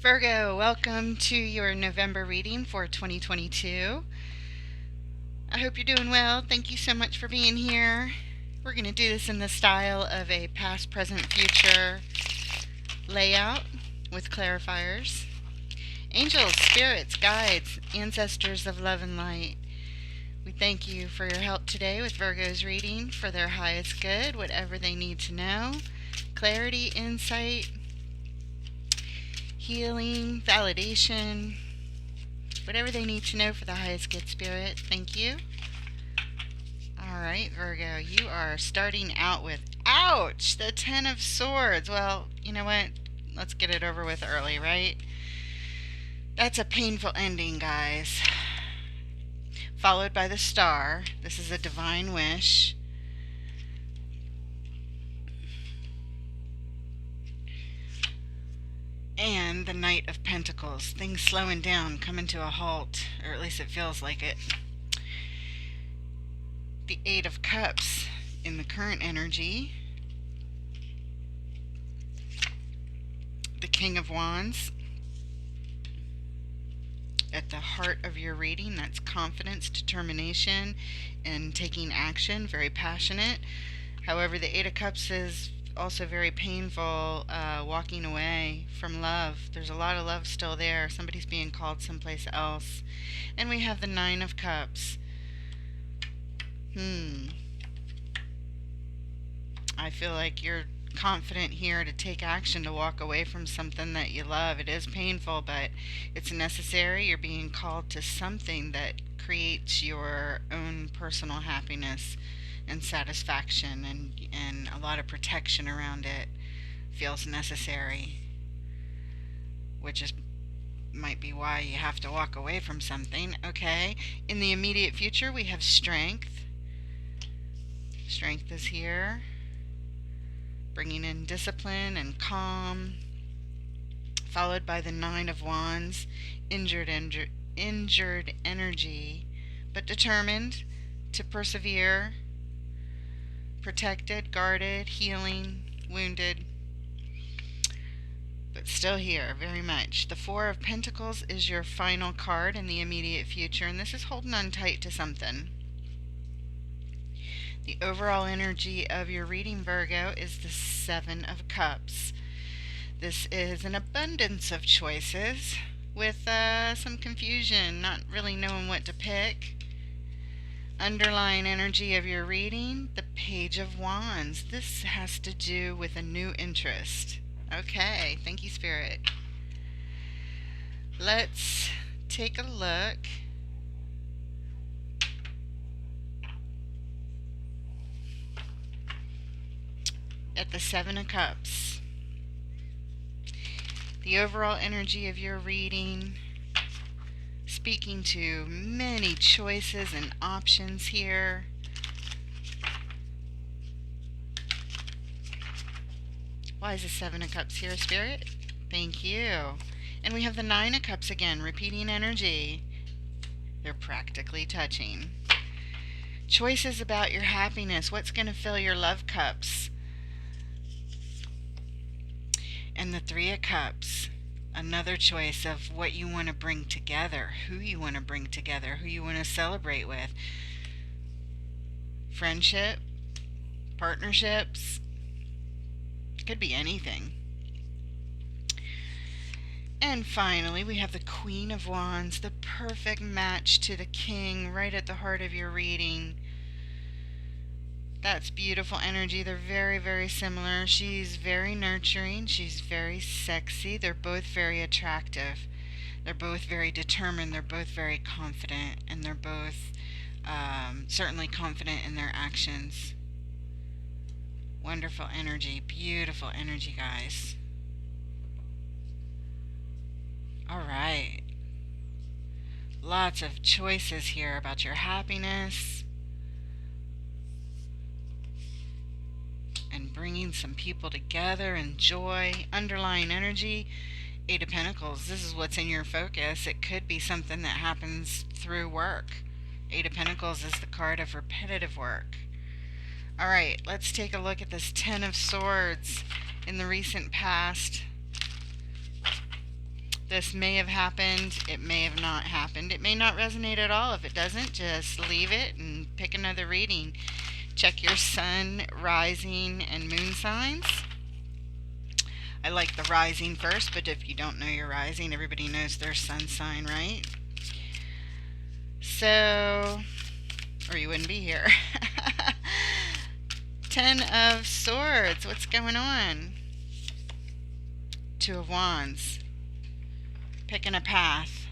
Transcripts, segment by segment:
Virgo, welcome to your November reading for 2022. I hope you're doing well. Thank you so much for being here. We're going to do this in the style of a past, present, future layout with clarifiers. Angels, spirits, guides, ancestors of love and light, we thank you for your help today with Virgo's reading for their highest good, whatever they need to know. Clarity, insight, healing, validation, whatever they need to know for the highest good, spirit. Thank you. Alright, Virgo, you are starting out with, ouch, the Ten of Swords. Well, you know what? Let's get it over with early, right? That's a painful ending, guys. Followed by the Star. This is a divine wish. And the Knight of Pentacles. Things slowing down, coming to a halt, or at least it feels like it. The Eight of Cups in the current energy. The King of Wands. At the heart of your reading, that's confidence, determination, and taking action. Very passionate. However, the Eight of Cups is also very painful, walking away from love. There's a lot of love still there. Somebody's being called someplace else. And we have the Nine of Cups. I feel like you're confident here to take action, to walk away from something that you love. It is painful, but it's necessary. You're being called to something that creates your own personal happiness and satisfaction, and a lot of protection around it feels necessary, which is might be why you have to walk away from something. Okay, in the immediate future we have strength. Strength is here, bringing in discipline and calm, followed by the Nine of Wands. Injured energy, but determined to persevere, protected, guarded, healing, wounded, but still here, very much. The Four of Pentacles is your final card in the immediate future, and this is holding on tight to something. The overall energy of your reading, Virgo, is the Seven of Cups. This is an abundance of choices with some confusion, not really knowing what to pick. Underlying energy of your reading, the Page of Wands. This has to do with a new interest. Okay, thank you, Spirit. Let's take a look at the Seven of Cups. The overall energy of your reading, speaking to many choices and options here. Why is the Seven of Cups here, Spirit? Thank you. And we have the Nine of Cups again, repeating energy. They're practically touching. Choices about your happiness. What's going to fill your love cups? And the Three of Cups. Another choice of what you want to bring together, who you want to bring together, who you want to celebrate with. Friendship, partnerships, could be anything. And finally, we have the Queen of Wands, the perfect match to the King, right at the heart of your reading. That's beautiful energy. They're very, very similar. She's very nurturing. She's very sexy. They're both very attractive. They're both very determined. They're both very confident. And they're both certainly confident in their actions. Wonderful energy. Beautiful energy, guys. Alright. Lots of choices here about your happiness. And bringing some people together and joy. Underlying energy, Eight of Pentacles. This is what's in your focus. It could be something that happens through work. Eight of Pentacles is the card of repetitive work. Alright, let's take a look at this Ten of Swords in the recent past. This may have happened, it may have not happened, it may not resonate at all. If it doesn't, just leave it and pick another reading. Check your sun, rising, and moon signs. I like the rising first, but if you don't know your rising, everybody knows their sun sign, right? So, or you wouldn't be here. 10 of Swords, what's going on? 2 of Wands, picking a path.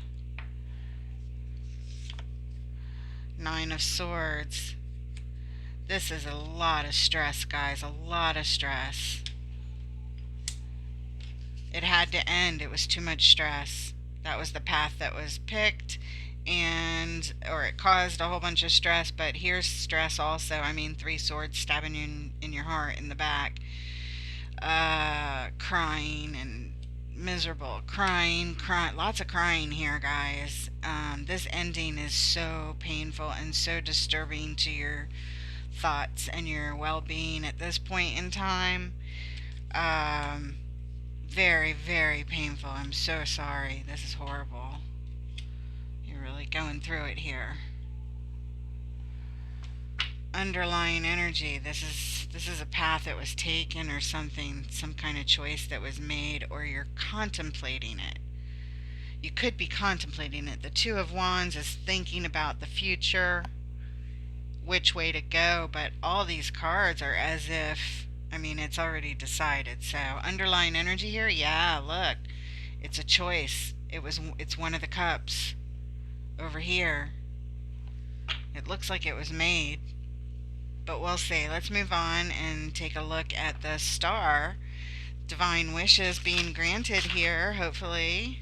9 of Swords. This is a lot of stress, guys, a lot of stress. It had to end. It was too much stress. That was the path that was picked, or it caused a whole bunch of stress. But here's stress also. I mean, 3 swords stabbing you in your heart, in the back. Crying and miserable. Crying. Lots of crying here, guys. This ending is so painful and so disturbing to your thoughts and your well-being at this point in time. Very, very painful. I'm so sorry. This is horrible. You're really going through it here. Underlying energy. This is a path that was taken, or something, some kind of choice that was made, or you're contemplating it. You could be contemplating it. The 2 of Wands is thinking about the future, which way to go, but all these cards are as if, I mean, it's already decided. So, underlying energy here, yeah, look. It's a choice. It's 1 of the cups over here. It looks like it was made, but we'll see. Let's move on and take a look at the star. Divine wishes being granted here, hopefully.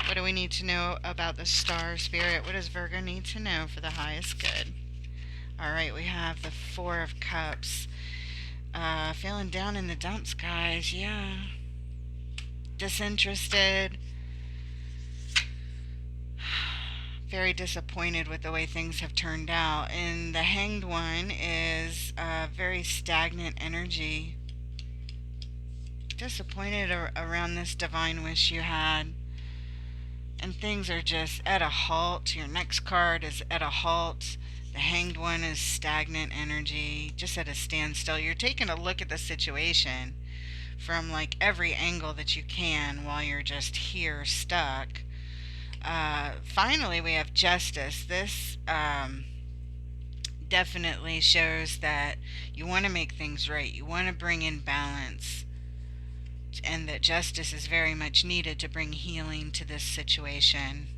What do we need to know about the star, Spirit? What does Virgo need to know for the highest good? Alright, we have the 4 of Cups. Feeling down in the dumps, guys. Yeah. Disinterested. Very disappointed with the way things have turned out. And the Hanged One is very stagnant energy. Disappointed around this divine wish you had. And things are just at a halt. Your next card is at a halt. The Hanged One is stagnant energy, just at a standstill. You're taking a look at the situation from like every angle that you can while you're just here stuck. Finally, we have Justice. This definitely shows that you want to make things right. You want to bring in balance. And that justice is very much needed to bring healing to this situation.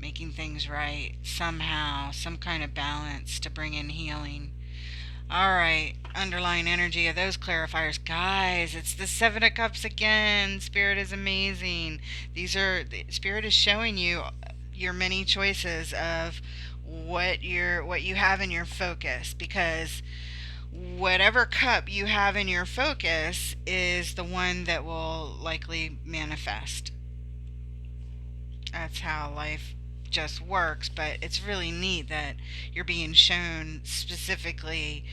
Making things right somehow, some kind of balance to bring in healing. Alright, underlying energy of those clarifiers. Guys, it's the 7 of Cups again. Spirit is amazing. Spirit is showing you your many choices of what you have in your focus, because whatever cup you have in your focus is the one that will likely manifest. That's how life just works, but it's really neat that you're being shown specifically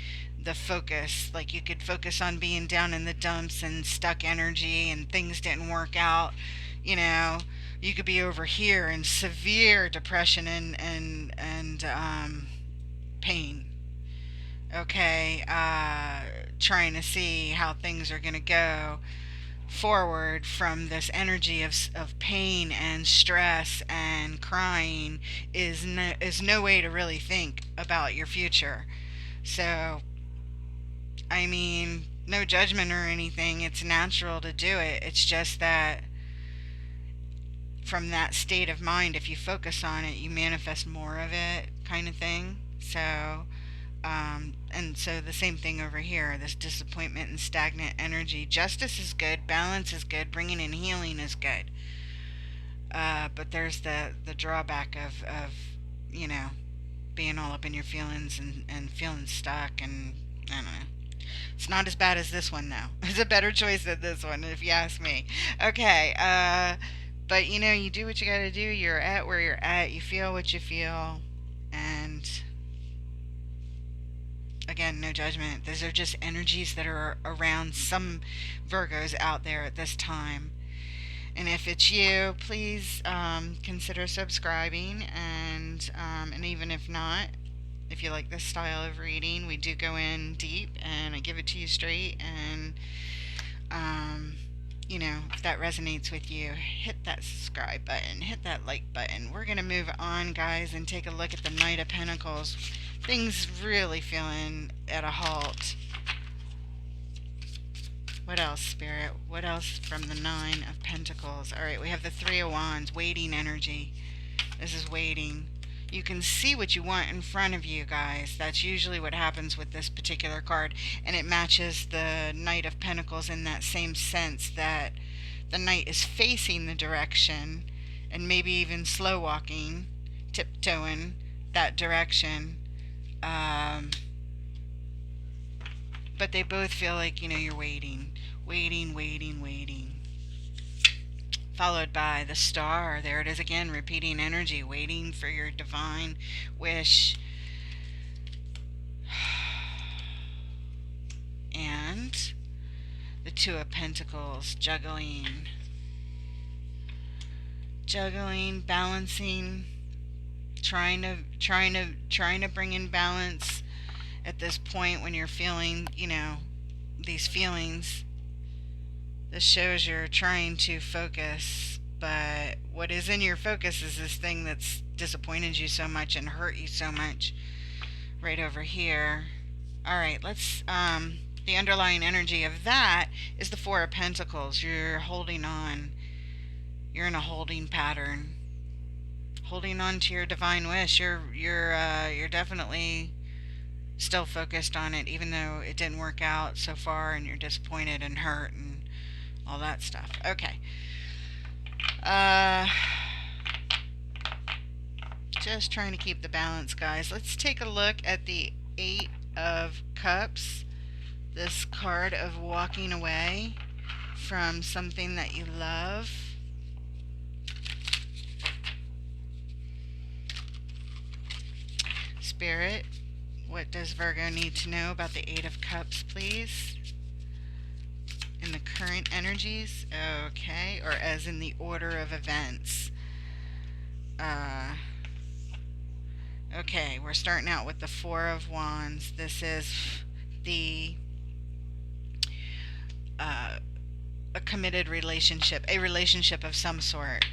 the focus. Like, you could focus on being down in the dumps and stuck energy and things didn't work out, you know. You could be over here in severe depression and pain. Okay, trying to see how things are going to go forward from this energy of pain and stress and crying is no way to really think about your future. So, I mean, no judgment or anything. It's natural to do it. It's just that from that state of mind, if you focus on it, you manifest more of it, kind of thing. So, and so the same thing over here, this disappointment and stagnant energy. Justice is good, balance is good, bringing in healing is good. But there's the drawback of you know, being all up in your feelings and feeling stuck, and I don't know. It's not as bad as this one, though. It's a better choice than this one, if you ask me. Okay, but you know, you do what you gotta do. You're at where you're at. You feel what you feel, and Again, no judgment. These are just energies that are around some Virgos out there at this time. And if it's you, please consider subscribing. And even if not, if you like this style of reading, we do go in deep and I give it to you straight. And um, if that resonates with you, hit that subscribe button, hit that like button. We're going to move on, guys, and take a look at the Knight of Pentacles. Things really feeling at a halt. What else, Spirit? What else from the Nine of Pentacles? All right, we have the Three of Wands, waiting energy. This is waiting. You can see what you want in front of you, guys. That's usually what happens with this particular card. And it matches the Knight of Pentacles in that same sense that the Knight is facing the direction and maybe even slow walking, tiptoeing that direction. But they both feel like, you're waiting. Waiting. Followed by the Star. There it is again, repeating energy, waiting for your divine wish. And the Two of Pentacles, juggling, balancing, trying to bring in balance at this point when you're feeling, these feelings. This shows you're trying to focus, but what is in your focus is this thing that's disappointed you so much and hurt you so much right over here. All right, let's, the underlying energy of that is the Four of Pentacles. You're holding on. You're in a holding pattern. Holding on to your divine wish. You're definitely still focused on it, even though it didn't work out so far and you're disappointed and hurt and all that stuff. Okay. Just trying to keep the balance, guys. Let's take a look at the Eight of Cups. This card of walking away from something that you love. Spirit, what does Virgo need to know about the Eight of Cups, please? In the current energies, okay, or as in the order of events. Okay, we're starting out with the Four of Wands. This is the a committed relationship, a relationship of some sort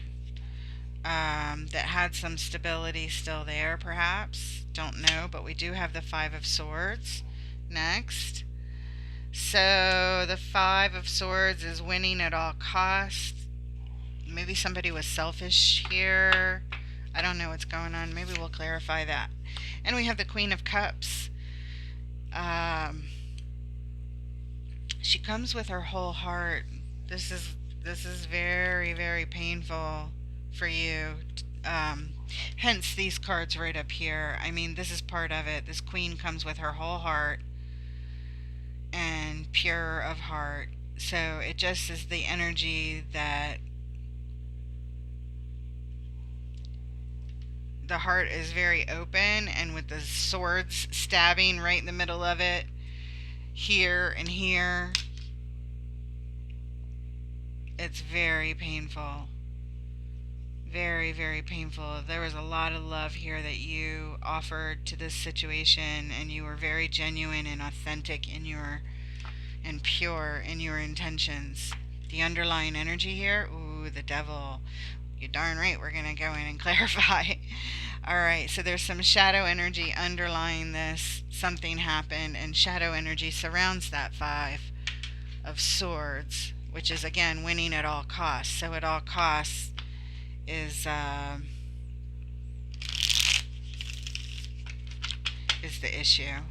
that had some stability still there, perhaps. Don't know, but we do have the Five of Swords next. So the Five of Swords is winning at all costs. Maybe somebody was selfish here. I don't know what's going on. Maybe we'll clarify that. And we have the Queen of Cups. She comes with her whole heart. This is very, very painful for you. Hence these cards right up here. I mean, this is part of it. This Queen comes with her whole heart and pure of heart. So it just is the energy that the heart is very open, and with the swords stabbing right in the middle of it, here and here, it's very painful. Very, very painful. There was a lot of love here that you offered to this situation, and you were very genuine and authentic and pure in your intentions. The underlying energy here, ooh, the Devil. You're darn right, we're going to go in and clarify. Alright, so there's some shadow energy underlying this. Something happened, and shadow energy surrounds that Five of Swords, which is, again, winning at all costs. So at all costs is the issue.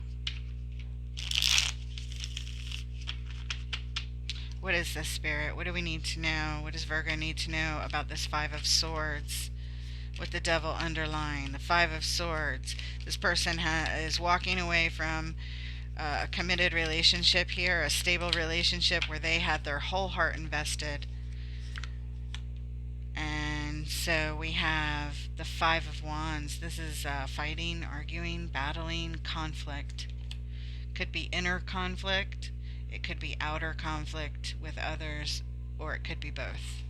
What is this, Spirit? What do we need to know? What does Virgo need to know about this Five of Swords with the Devil underlying? The Five of Swords. This person is walking away from a committed relationship here, a stable relationship where they had their whole heart invested. And so we have the Five of Wands. This is fighting, arguing, battling, conflict. Could be inner conflict, it could be outer conflict with others, or it could be both.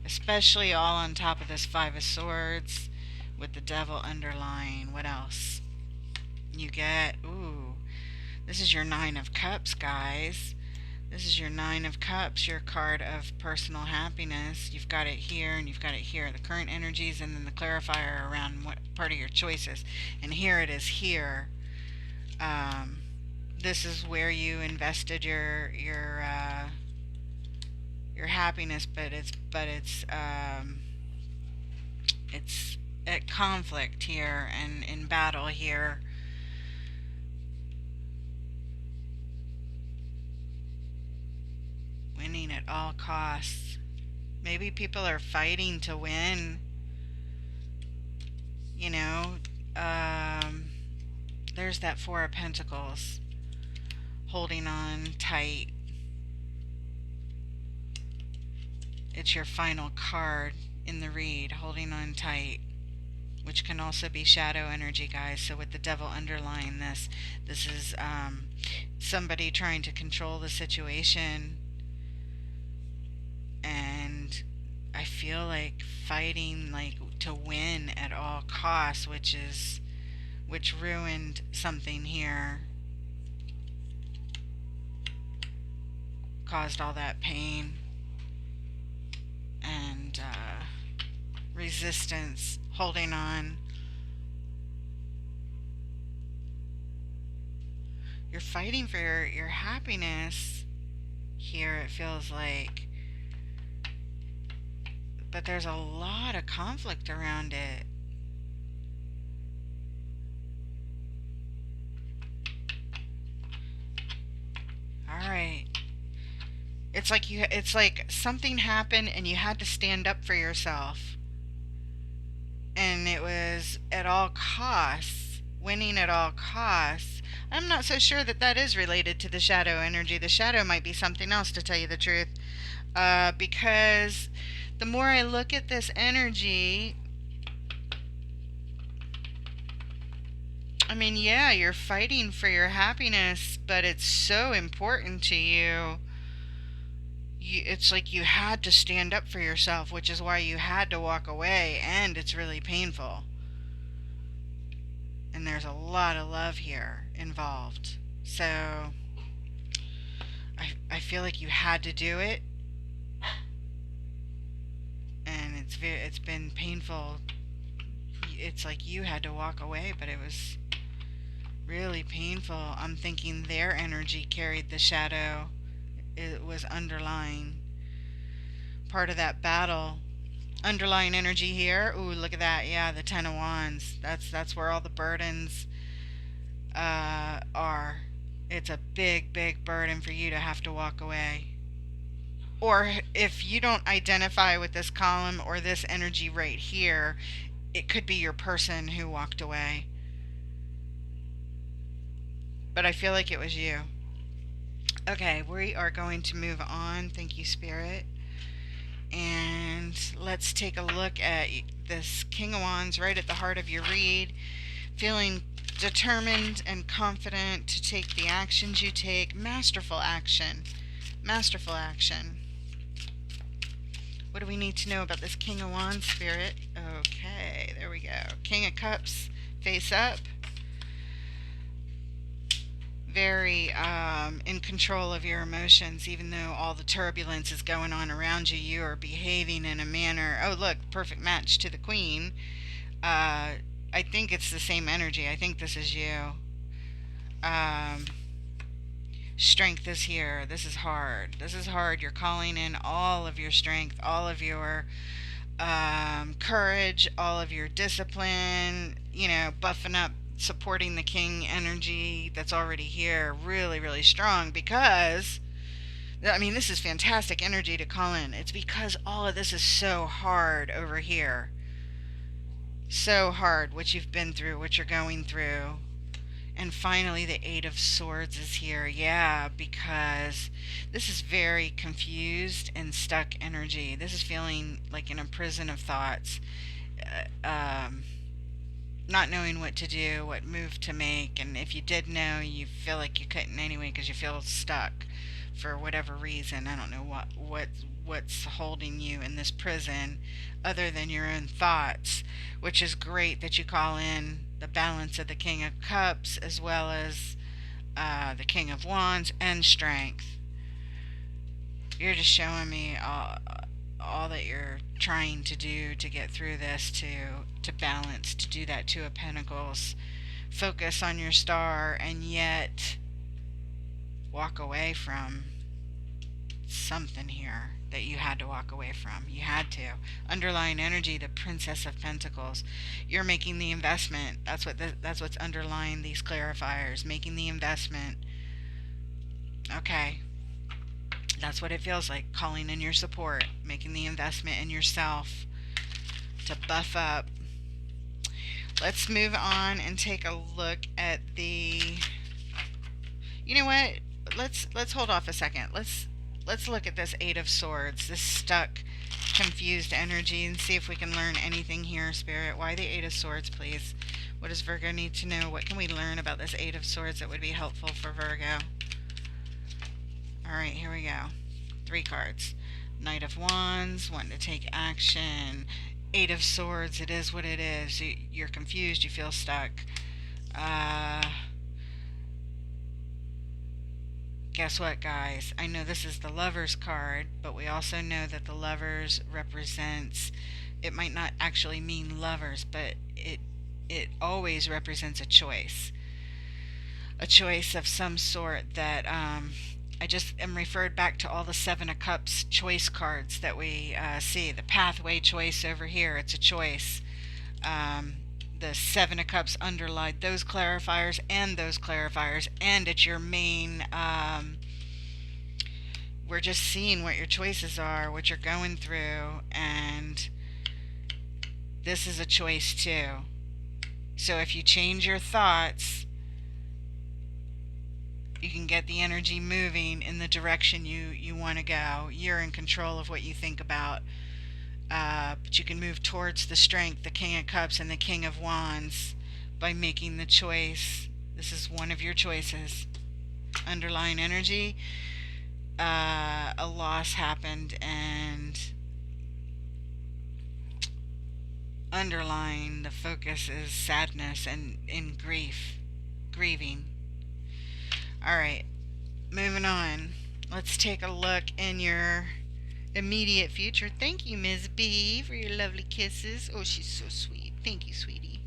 Especially all on top of this Five of Swords with the Devil underlying. What else? You get, ooh, this is your Nine of Cups, guys. This is your Nine of Cups, your card of personal happiness. You've got it here and you've got it here. The current energies and then the clarifier around what part of your choices. And here it is here. This is where you invested your happiness, but it's at conflict here and in battle here. Winning at all costs. Maybe people are fighting to win. You know, there's that Four of Pentacles. Holding on tight. It's your final card in the read. Holding on tight. Which can also be shadow energy, guys. So with the Devil underlying this is somebody trying to control the situation. And I feel like fighting like to win at all costs, which ruined something here. Caused all that pain and resistance, holding on. You're fighting for your happiness here, it feels like. But there's a lot of conflict around it. Alright. It's like something happened and you had to stand up for yourself. And it was at all costs, winning at all costs. I'm not so sure that that is related to the shadow energy. The shadow might be something else, to tell you the truth. Because the more I look at this energy, I mean, yeah, you're fighting for your happiness, but it's so important to you. It's like you had to stand up for yourself, which is why you had to walk away, and it's really painful. And there's a lot of love here involved. So I feel like you had to do it, and it's been painful. It's like you had to walk away, but it was really painful. I'm thinking their energy carried the shadow. It was underlying part of that battle. Underlying energy here. Ooh, look at that. Yeah, the Ten of Wands. That's where all the burdens are. It's a big, big burden for you to have to walk away. Or if you don't identify with this column or this energy right here, it could be your person who walked away. But I feel like it was you. Okay, we are going to move on. Thank you, Spirit. And let's take a look at this King of Wands right at the heart of your read. Feeling determined and confident to take the actions you take. Masterful action. Masterful action. What do we need to know about this King of Wands, Spirit? Okay, there we go. King of Cups, face up. Very in control of your emotions, even though all the turbulence is going on around you. You are behaving in a manner. Oh, look, perfect match to the Queen. I think it's the same energy. I think this is you. Strength is here. This is hard. This is hard. You're calling in all of your strength, all of your courage, all of your discipline. You know, buffing up, supporting the King energy that's already here really, really strong, because I mean, this is fantastic energy to call in. It's because all of this is so hard over here. So hard, what you've been through, what you're going through. And finally, the Eight of Swords is here. Yeah, because this is very confused and stuck energy. This is feeling like in a prison of thoughts. not knowing what to do, what move to make, and if you did know, you feel like you couldn't anyway because you feel stuck for whatever reason. I don't know what's holding you in this prison other than your own thoughts, which is great that you call in the balance of the King of Cups as well as the King of Wands and strength. You're just showing me all that you're trying to do to get through this, to balance, to do that Two of Pentacles, focus on your star, and yet walk away from something here that you had to walk away from. You had to. Underlying energy, the Princess of Pentacles. You're making the investment. That's what's underlying these clarifiers. Making the investment. Okay. That's what it feels like. Calling in your support. Making the investment in yourself to buff up. Let's move on and take a look at the... You know what? Let's hold off a second. Let's look at this Eight of Swords, this stuck, confused energy, and see if we can learn anything here, Spirit. Why the Eight of Swords, please? What does Virgo need to know? What can we learn about this Eight of Swords that would be helpful for Virgo? Alright, here we go. 3 cards. Knight of Wands, wanting to take action. Eight of Swords, it is what it is. You're confused, you feel stuck. Guess what, guys? I know this is the Lovers card, but we also know that the Lovers represents, it might not actually mean lovers, but it always represents a choice. A choice of some sort that, I just am referred back to all the Seven of Cups choice cards that we see. The pathway choice over here, it's a choice. The Seven of Cups underlined those clarifiers, and it's your main, we're just seeing what your choices are, what you're going through, and this is a choice too. So if you change your thoughts, you can get the energy moving in the direction you want to go. You're in control of what you think about. But you can move towards the strength, the King of Cups and the King of Wands, by making the choice. This is one of your choices. Underlying energy, a loss happened, and underlying the focus is sadness and in grieving. Alright, moving on. Let's take a look in your immediate future. Thank you, Ms. B, for your lovely kisses. Oh, she's so sweet. Thank you, sweetie.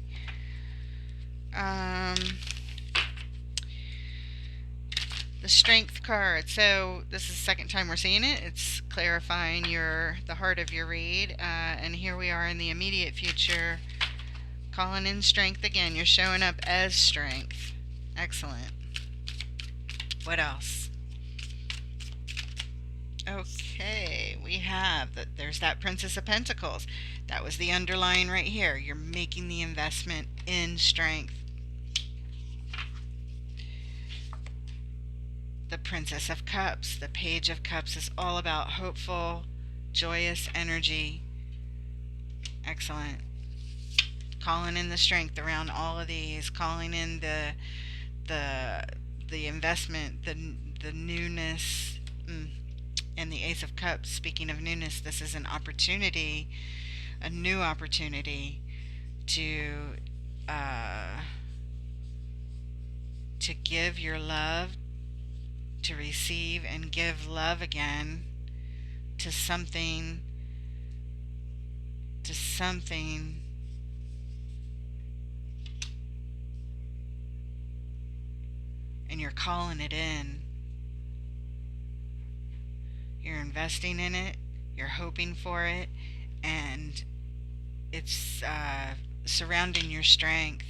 The Strength card. So this is the second time we're seeing it. It's clarifying the heart of your read. And here we are in the immediate future, calling in strength again. You're showing up as strength. Excellent. What else? Okay, we have that. There's that Princess of Pentacles. That was the underlying right here. You're making the investment in strength. The Princess of Cups. The Page of Cups is all about hopeful, joyous energy. Excellent. Calling in the strength around all of these. Calling in the investment, the newness. And the Ace of Cups, speaking of newness, this is an opportunity, a new opportunity to give your love, to receive and give love again to something, and you're calling it in. You're investing in it, you're hoping for it, and it's surrounding your strength.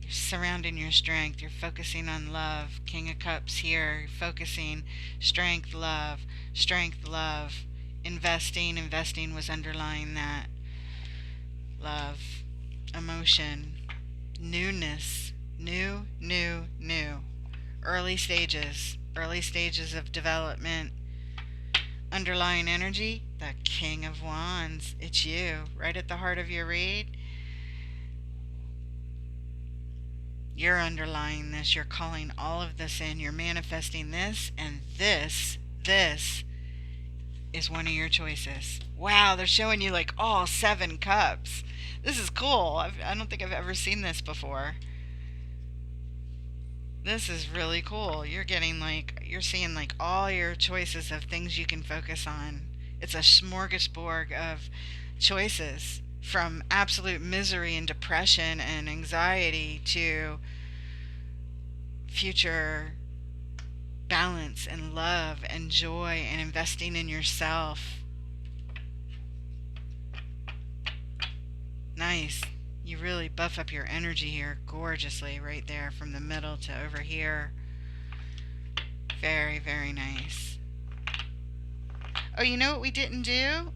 You're surrounding your strength. You're focusing on love. King of Cups here. You're focusing strength, love, strength, love. Investing was underlying that. Love, emotion, newness, new. Early stages of development. Underlying energy, the King of Wands. It's you, right at the heart of your read. You're underlying this. You're calling all of this in. You're manifesting this, and this is one of your choices. Wow, they're showing you like all 7 cups. This is cool. I don't think I've ever seen this before. This is really cool. You're getting like, you're seeing like all your choices of things you can focus on. It's a smorgasbord of choices from absolute misery and depression and anxiety to future balance and love and joy and investing in yourself. Nice. You really buff up your energy here gorgeously right there from the middle to over here. Very, very nice. Oh, you know what we didn't do?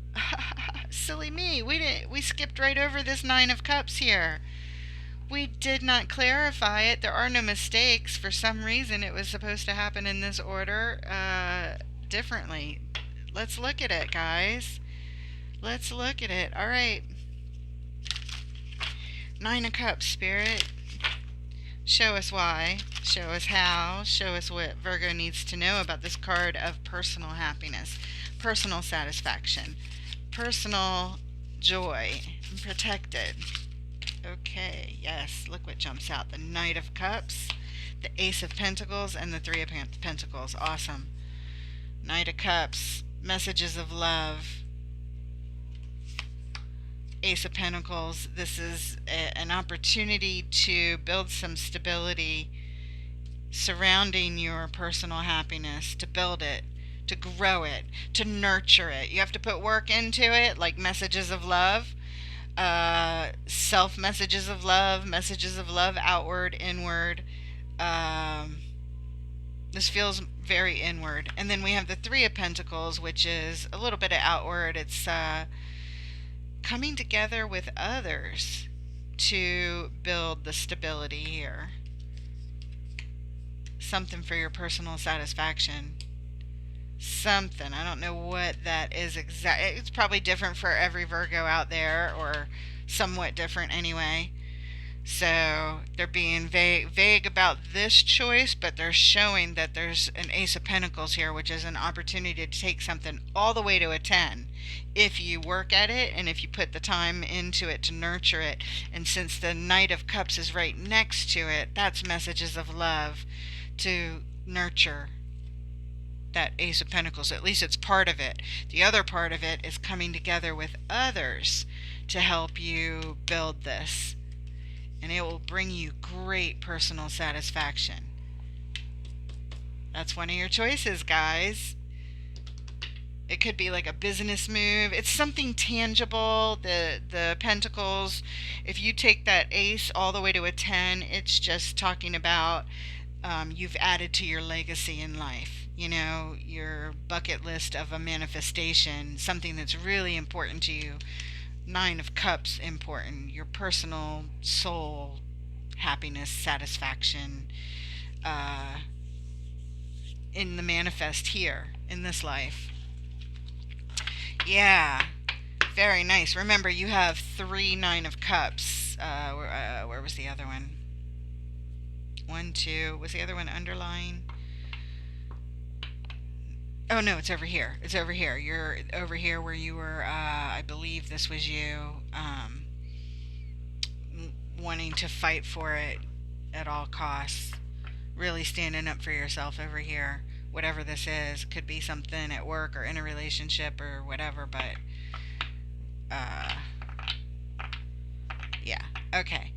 Silly me. We skipped right over this 9 of Cups here. We did not clarify it. There are no mistakes. For some reason, it was supposed to happen in this order differently. Let's look at it, guys. Let's look at it. All right. 9 of Cups, Spirit. Show us why. Show us how. Show us what Virgo needs to know about this card of personal happiness, personal satisfaction, personal joy, and protected. Okay, yes, look what jumps out. The Knight of Cups, the Ace of Pentacles, and the Three of Pentacles. Awesome. Knight of Cups, messages of love. Ace of Pentacles, this is an opportunity to build some stability surrounding your personal happiness, to build it, to grow it, to nurture it. You have to put work into it, like messages of love. Self messages of love, outward, inward. This feels very inward. And then we have the Three of Pentacles, which is a little bit of outward. It's coming together with others to build the stability here. Something for your personal satisfaction. Something. I don't know what that is exactly. It's probably different for every Virgo out there, or somewhat different anyway. So they're being vague about this choice, but they're showing that there's an Ace of Pentacles here, which is an opportunity to take something all the way to a 10 if you work at it and if you put the time into it to nurture it. And since the Knight of Cups is right next to it, that's messages of love to nurture that Ace of Pentacles. At least it's part of it. The other part of it is coming together with others to help you build this. And it will bring you great personal satisfaction. That's one of your choices, guys. It could be like a business move. It's something tangible. The Pentacles, if you take that Ace all the way to a 10, it's just talking about you've added to your legacy in life. You know, your bucket list of a manifestation, something that's really important to you. 9 of Cups, important. Your personal soul, happiness, satisfaction in the manifest here, in this life. Yeah, very nice. Remember, you have 3 9 of Cups. Where was the other one? 1, 2. Was the other one underlying? Oh no, it's over here. It's over here. You're over here where you were, I believe this was you, wanting to fight for it at all costs. Really standing up for yourself over here. Whatever this is. Could be something at work or in a relationship or whatever, but, yeah. Okay.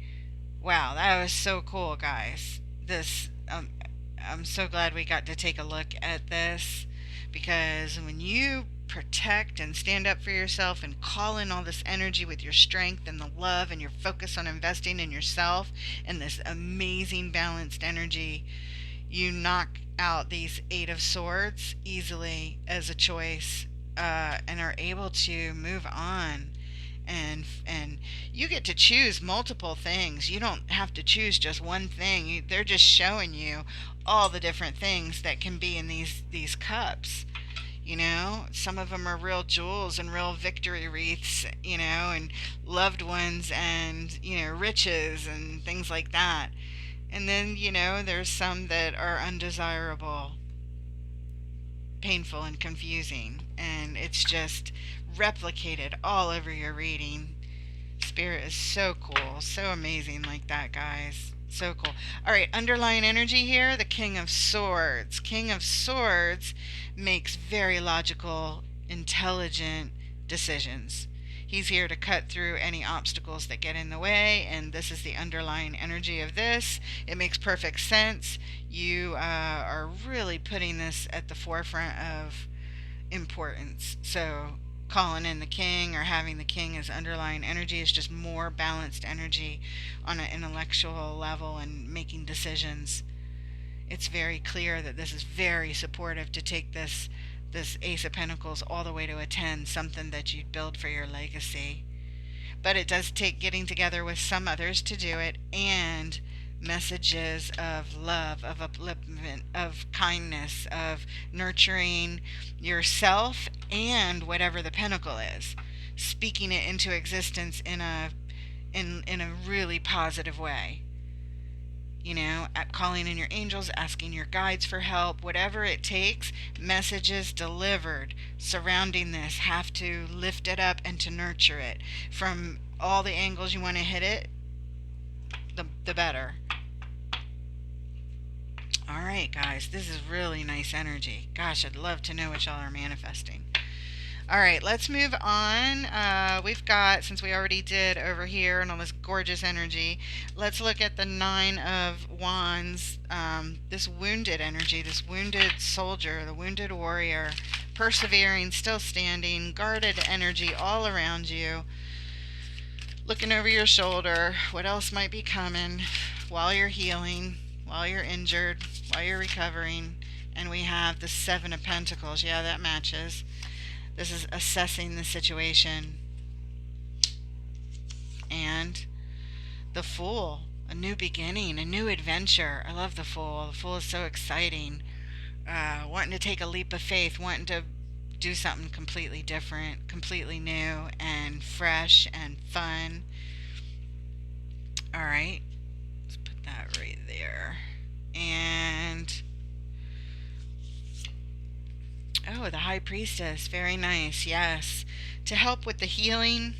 Wow, that was so cool, guys. This, I'm so glad we got to take a look at this. Because when you protect and stand up for yourself and call in all this energy with your strength and the love and your focus on investing in yourself and this amazing balanced energy, you knock out these 8 of Swords easily as a choice and are able to move on. And you get to choose multiple things. You don't have to choose just one thing. They're just showing you all the different things that can be in these cups. You know, some of them are real jewels and real victory wreaths, you know, and loved ones and, you know, riches and things like that. And then, there's some that are undesirable, painful, and confusing. And it's just replicated all over your reading. Spirit is so cool, so amazing like that, guys. So cool. All right, underlying energy here, the King of Swords. King of Swords makes very logical, intelligent decisions. He's here to cut through any obstacles that get in the way, and this is the underlying energy of this. It makes perfect sense. You are really putting this at the forefront of importance. So calling in the king or having the king as underlying energy is just more balanced energy on an intellectual level and making decisions. It's very clear that this is very supportive to take this Ace of Pentacles all the way to a 10, something that you'd build for your legacy. But it does take getting together with some others to do it, and messages of love, of upliftment, of kindness, of nurturing yourself and whatever the pentacle is, speaking it into existence in a really positive way. Calling in your angels, asking your guides for help, whatever it takes, messages delivered surrounding this have to lift it up and to nurture it. From all the angles you want to hit it, the better. All right, guys, this is really nice energy. Gosh, I'd love to know what y'all are manifesting. All right, let's move on. We've got, since we already did over here and all this gorgeous energy, let's look at the Nine of Wands, this wounded energy, this wounded soldier, the wounded warrior, persevering, still standing, guarded energy all around you, looking over your shoulder, what else might be coming while you're healing, while you're injured, while you're recovering. And we have the Seven of Pentacles. Yeah, that matches. This is assessing the situation. And the Fool, a new beginning, a new adventure. I love the Fool. The Fool is so exciting. Wanting to take a leap of faith, wanting to do something completely different, completely new and fresh and fun. All right, let's put that right there. And oh, the High Priestess, very nice. Yes, to help with the healing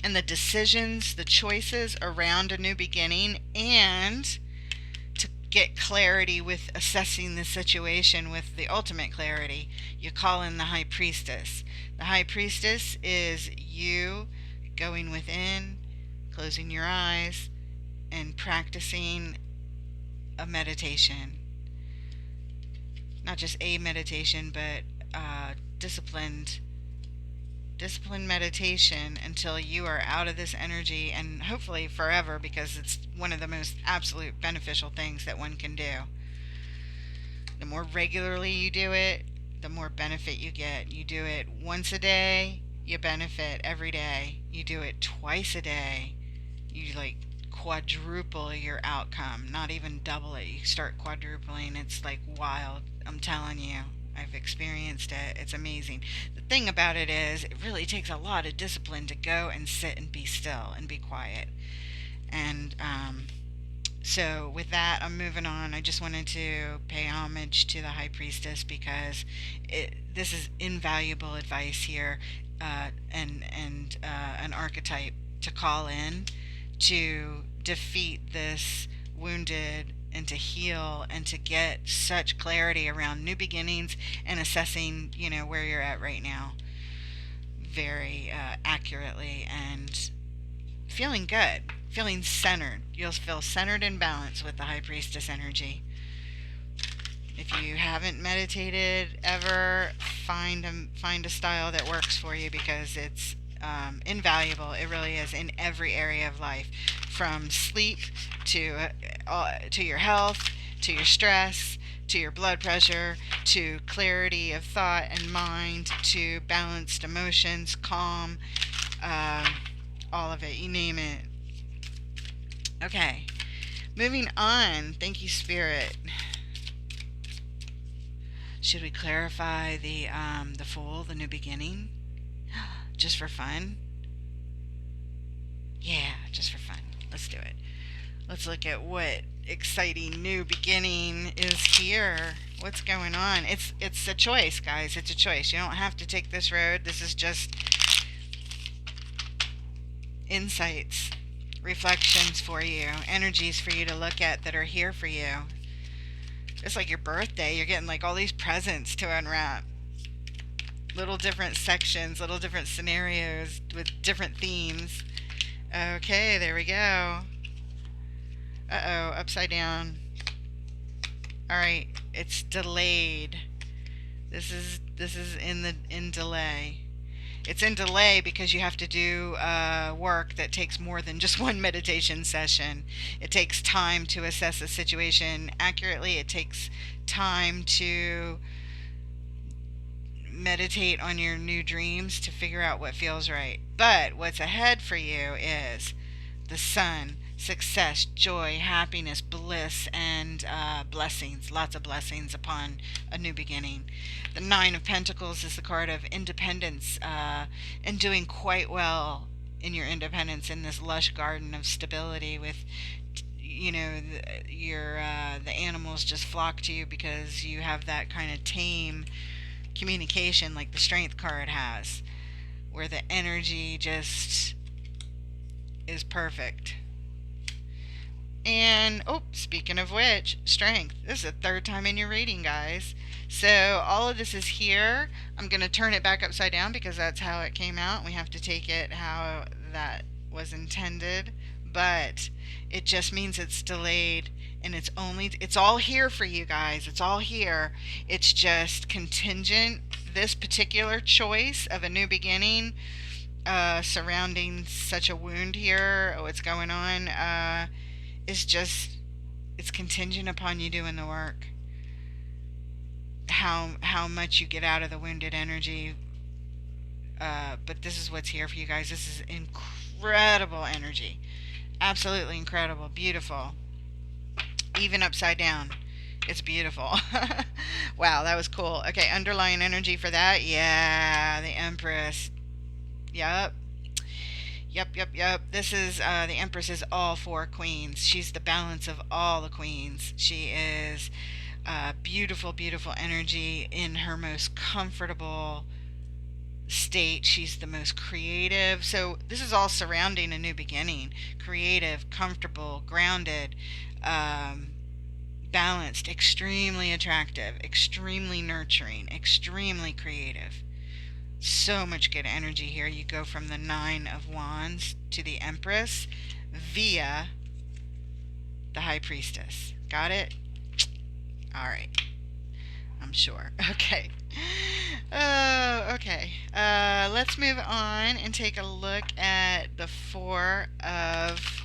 and the decisions, the choices around a new beginning, and to get clarity with assessing the situation with the ultimate clarity. You call in the High Priestess. The High Priestess is you going within, closing your eyes, and practicing a meditation. Not just a meditation, but disciplined meditation until you are out of this energy, and hopefully forever, because it's one of the most absolute beneficial things that one can do. The more regularly you do it, the more benefit you get. You do it once a day, you benefit every day. You do it twice a day, you quadruple your outcome, not even double it. You start quadrupling. It's like wild. I'm telling you, I've experienced it. It's amazing. The thing about it is, it really takes a lot of discipline to go and sit and be still and be quiet. And so with that, I'm moving on. I just wanted to pay homage to the High Priestess because this is invaluable advice here, and an archetype to call in to defeat this wounded and to heal and to get such clarity around new beginnings and assessing, where you're at right now very accurately, and feeling good, feeling centered. You'll feel centered and balanced with the High Priestess energy. If you haven't meditated ever, find a style that works for you, because it's invaluable. It really is, in every area of life, from sleep to your health, to your stress, to your blood pressure, to clarity of thought and mind, to balanced emotions, calm, all of it, you name it. Okay, moving on. Thank you, Spirit. Should we clarify the Fool, the new beginning? Just for fun? Yeah, just for fun. Let's do it. Let's look at what exciting new beginning is here. What's going on? It's a choice, guys. It's a choice. You don't have to take this road. This is just insights, reflections for you, energies for you to look at that are here for you. It's like your birthday. You're getting like all these presents to unwrap. Little different sections, little different scenarios with different themes. Okay, there we go. Uh-oh, upside down. Alright, it's delayed. This is in delay. It's in delay because you have to do work that takes more than just one meditation session. It takes time to assess a situation accurately. It takes time to meditate on your new dreams to figure out what feels right. But what's ahead for you is the sun, success, joy, happiness, bliss, and blessings. Lots of blessings upon a new beginning. The Nine of Pentacles is the card of independence and doing quite well in your independence in this lush garden of stability with the animals just flock to you because you have that kind of tame communication like the strength card has, where the energy just is perfect. And, oh, speaking of which, strength. This is the third time in your reading, guys. So all of this is here. I'm going to turn it back upside down because that's how it came out. We have to take it how that was intended. But it just means it's delayed. And it's all here for you guys. It's all here. It's just contingent. This particular choice of a new beginning surrounding such a wound here, what's going on, it's contingent upon you doing the work. How much you get out of the wounded energy. But this is what's here for you guys. This is incredible energy. Absolutely incredible. Beautiful. Even upside down. It's beautiful. Wow, that was cool. Okay, underlying energy for that. Yeah, the Empress. Yep. Yep. This is the Empress is all four queens. She's the balance of all the queens. She is beautiful, beautiful energy in her most comfortable state. She's the most creative. So this is all surrounding a new beginning. Creative, comfortable, grounded, balanced, extremely attractive, extremely nurturing, extremely creative. So much good energy here. You go from the Nine of Wands to the Empress via the High Priestess. Got it? All right. I'm sure. Okay. Oh, okay. Let's move on and take a look at the Four of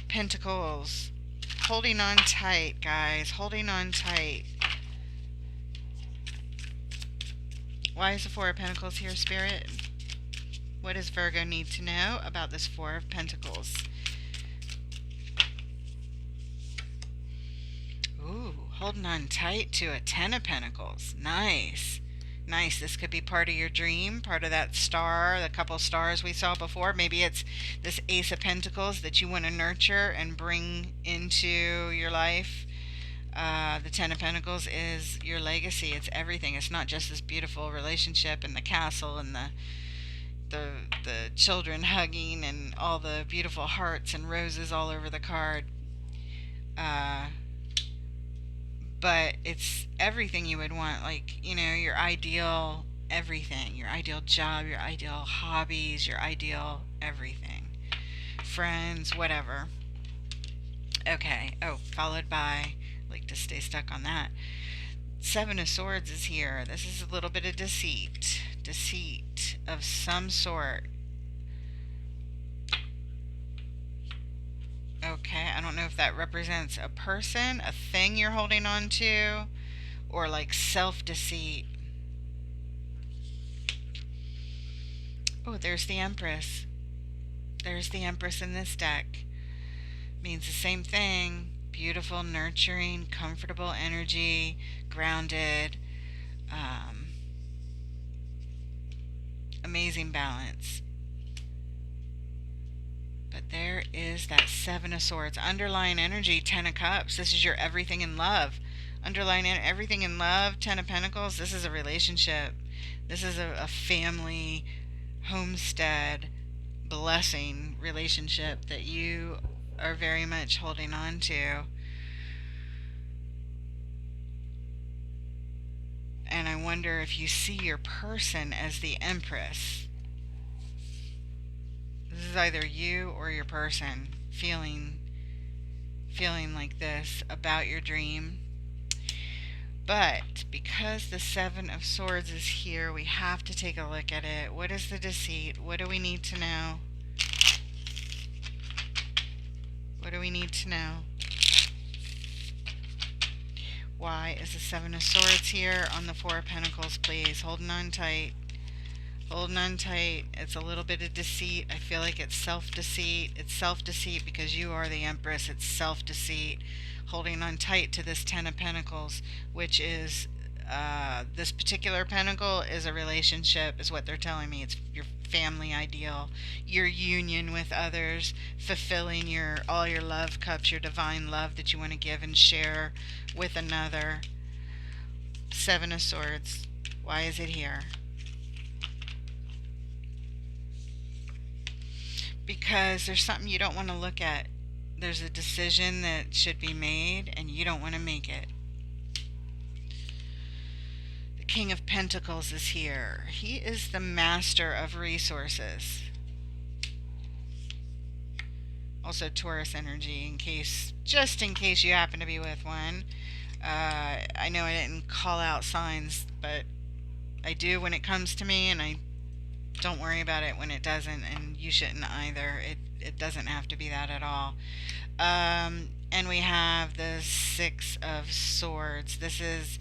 Pentacles. Holding on tight, guys. Holding on tight. Why is the Four of Pentacles here, Spirit? What does Virgo need to know about this Four of Pentacles? Ooh, holding on tight to a Ten of Pentacles. Nice. Nice. This could be part of your dream, part of that star, the couple stars we saw before. Maybe it's this Ace of Pentacles that you want to nurture and bring into your life. The Ten of Pentacles is your legacy. It's everything. It's not just this beautiful relationship and the castle and the children hugging and all the beautiful hearts and roses all over the card. But it's everything you would want, like, your ideal everything, your ideal job, your ideal hobbies, your ideal everything. Friends, whatever. Okay. Oh, followed by, like to stay stuck on that. Seven of Swords is here. This is a little bit of deceit. Deceit of some sort. Okay, I don't know if that represents a person, a thing you're holding on to, or like self-deceit. Oh, there's the Empress. There's the Empress in this deck. Means the same thing. Beautiful, nurturing, comfortable energy, grounded, amazing balance. But there is that Seven of Swords. Underlying energy, Ten of Cups. This is your everything in love. Underlying everything in love, Ten of Pentacles. This is a relationship. This is a family, homestead, blessing relationship that you are very much holding on to. And I wonder if you see your person as the Empress. This is either you or your person feeling like this about your dream. But because the Seven of Swords is here, we have to take a look at it. What is the deceit? What do we need to know? What do we need to know? Why is the Seven of Swords here on the Four of Pentacles, please? Holding on tight. Holding on tight. It's a little bit of deceit. I feel like it's self-deceit. It's self-deceit because you are the Empress. It's self-deceit. Holding on tight to this Ten of Pentacles, which is this particular pentacle is a relationship, is what they're telling me. It's your family ideal, your union with others, fulfilling all your love cups, your divine love that you want to give and share with another. Seven of Swords. Why is it here? Because there's something you don't want to look at. There's a decision that should be made and you don't want to make it. The King of Pentacles is here. He is the master of resources. Also Taurus energy, just in case you happen to be with one. I know I didn't call out signs, but I do when it comes to me, and I don't worry about it when it doesn't, and you shouldn't either. It doesn't have to be that at all. And we have the Six of Swords. This is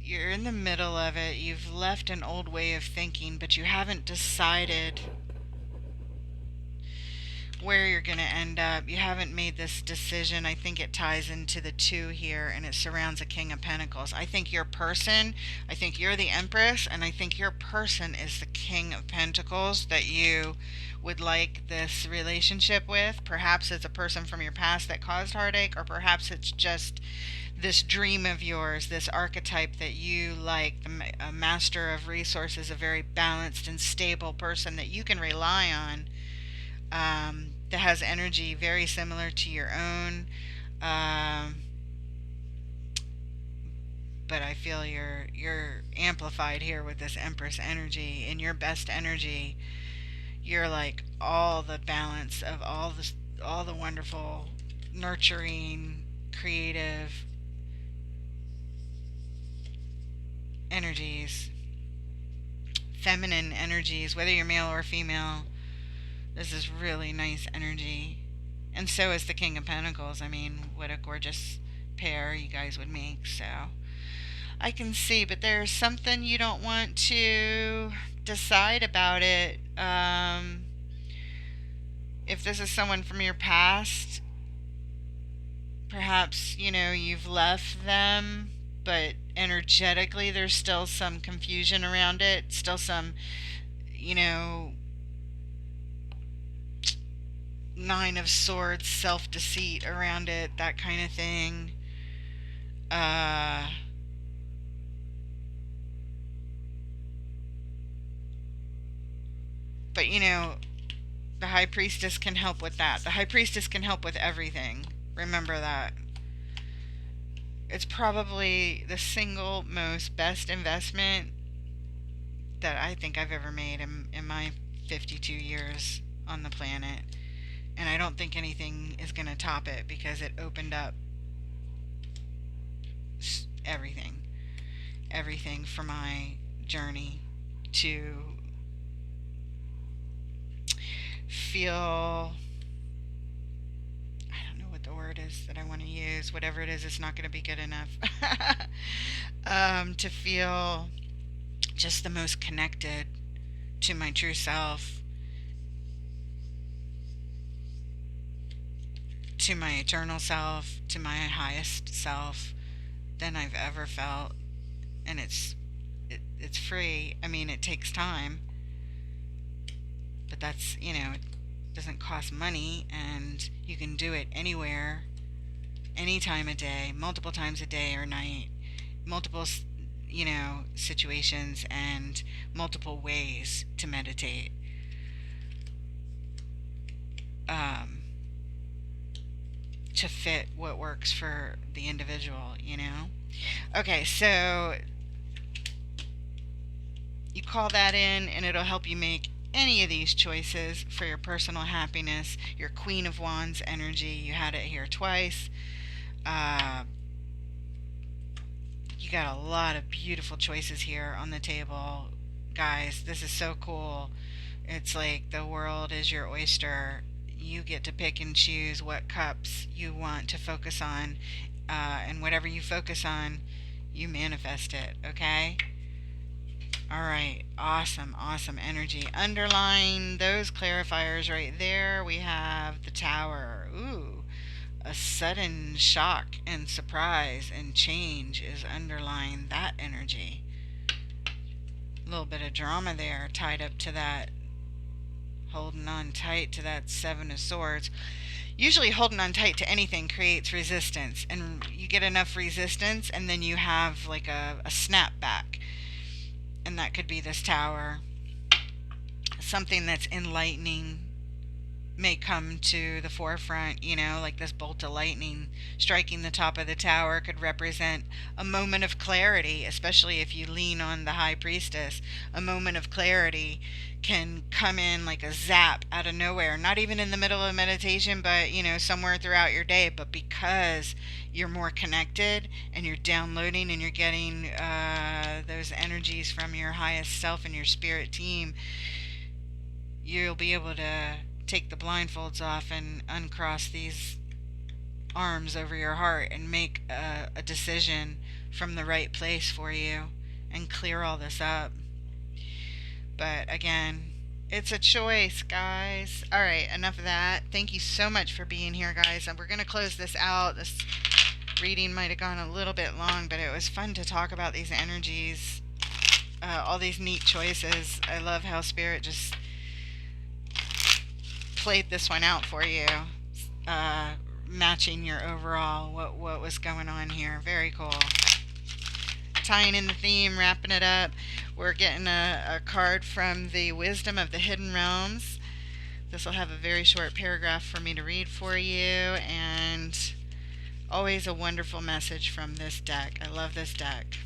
you're in the middle of it. You've left an old way of thinking, but you haven't decided where you're going to end up. You haven't made this decision. I think it ties into the two here, and it surrounds a King of Pentacles. I think you're the Empress, and I think your person is the King of Pentacles that you would like this relationship with. Perhaps it's a person from your past that caused heartache, or perhaps it's just this dream of yours, this archetype that you like, a master of resources, a very balanced and stable person that you can rely on. That has energy very similar to your own, but I feel you're amplified here with this Empress energy. In your best energy, you're like all the balance of all the wonderful, nurturing, creative energies, feminine energies, whether you're male or female. This is really nice energy. And so is the King of Pentacles. I mean, what a gorgeous pair you guys would make. So I can see, but there's something you don't want to decide about it. If this is someone from your past, perhaps, you've left them, but energetically there's still some confusion around it, still some, Nine of Swords, self-deceit around it, that kind of thing. But the High Priestess can help with that. The High Priestess can help with everything. Remember that. It's probably the single most best investment that I think I've ever made in my 52 years on the planet. And I don't think anything is going to top it, because it opened up everything for my journey to feel, I don't know what the word is that I want to use. Whatever it is, it's not going to be good enough. To feel just the most connected to my true self, to my eternal self, to my highest self than I've ever felt. And it's it's free. I mean, it takes time, but that's, it doesn't cost money, and you can do it anywhere, any time of day, multiple times a day or night, multiple, situations, and multiple ways to meditate. Um, to fit what works for the individual. Okay, so you call that in, and it'll help you make any of these choices for your personal happiness. Your Queen of Wands energy, you had it here twice. Uh, you got a lot of beautiful choices here on the table. Guys, this is so cool. It's like the world is your oyster. You get to pick and choose what cups you want to focus on, and whatever you focus on, you manifest it, okay? All right, awesome, awesome energy. Underline those clarifiers right there. We have the Tower. Ooh, a sudden shock and surprise and change is underlying that energy. A little bit of drama there tied up to that, holding on tight to that Seven of Swords. Usually holding on tight to anything creates resistance, and you get enough resistance and then you have like a snap back. And that could be this Tower. Something that's enlightening may come to the forefront, like this bolt of lightning striking the top of the tower could represent a moment of clarity, especially if you lean on the High Priestess. A moment of clarity can come in like a zap out of nowhere, not even in the middle of meditation, but somewhere throughout your day. But because you're more connected and you're downloading and you're getting those energies from your highest self and your spirit team, you'll be able to take the blindfolds off and uncross these arms over your heart and make a decision from the right place for you and clear all this up. But again, it's a choice, guys. All right, enough of that. Thank you so much for being here, guys. And we're going to close this out. This reading might have gone a little bit long, but it was fun to talk about these energies, all these neat choices. I love how Spirit just played this one out for you, matching your overall what was going on here. Very cool. Tying in the theme, wrapping it up, we're getting a card from the Wisdom of the Hidden Realms. This will have a very short paragraph for me to read for you, and always a wonderful message from this deck. I love this deck.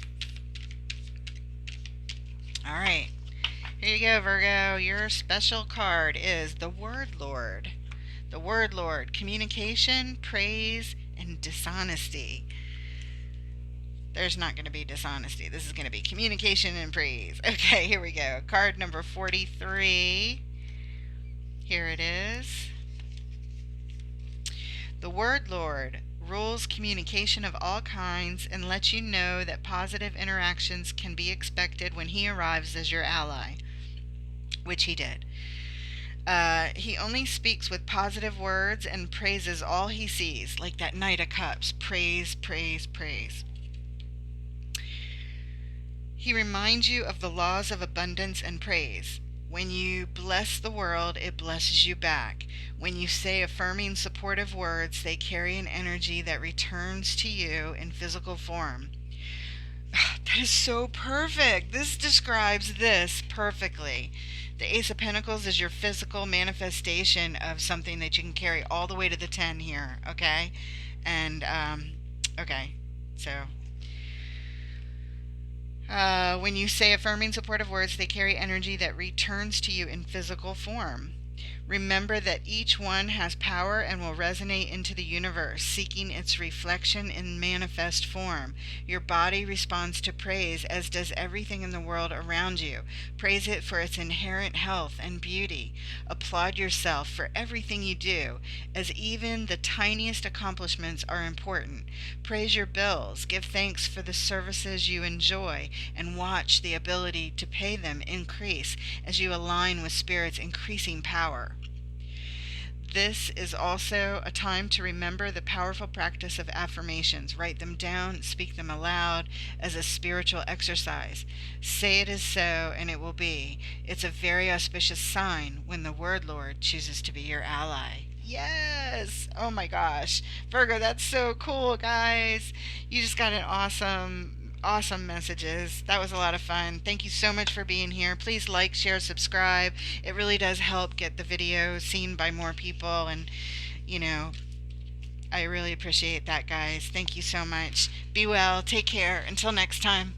All right. Here you go, Virgo. Your special card is the Word Lord. The Word Lord. Communication, praise, and dishonesty. There's not going to be dishonesty. This is going to be communication and praise. Okay, here we go. Card number 43. Here it is. The Word Lord rules communication of all kinds and lets you know that positive interactions can be expected when he arrives as your ally, which he did. He only speaks with positive words and praises all he sees, like that Knight of Cups. Praise, praise, praise. He reminds you of the laws of abundance and praise. When you bless the world, it blesses you back. When you say affirming, supportive words, they carry an energy that returns to you in physical form. That is so perfect. This describes this perfectly. The Ace of Pentacles is your physical manifestation of something that you can carry all the way to the 10 here, okay? And, okay, so when you say affirming, supportive words, they carry energy that returns to you in physical form. Remember that each one has power and will resonate into the universe, seeking its reflection in manifest form. Your body responds to praise, as does everything in the world around you. Praise it for its inherent health and beauty. Applaud yourself for everything you do, as even the tiniest accomplishments are important. Praise your bills, give thanks for the services you enjoy, and watch the ability to pay them increase as you align with Spirit's increasing power. This is also a time to remember the powerful practice of affirmations. Write them down, speak them aloud as a spiritual exercise. Say it is so, and it will be. It's a very auspicious sign when the Word Lord chooses to be your ally. Yes! Oh my gosh. Virgo, that's so cool, guys. You just got an awesome messages. That was a lot of fun. Thank you so much for being here. Please like, share, subscribe. It really does help get the video seen by more people, and you know, I really appreciate that, guys. Thank you so much. Be well. Take care. Until next time.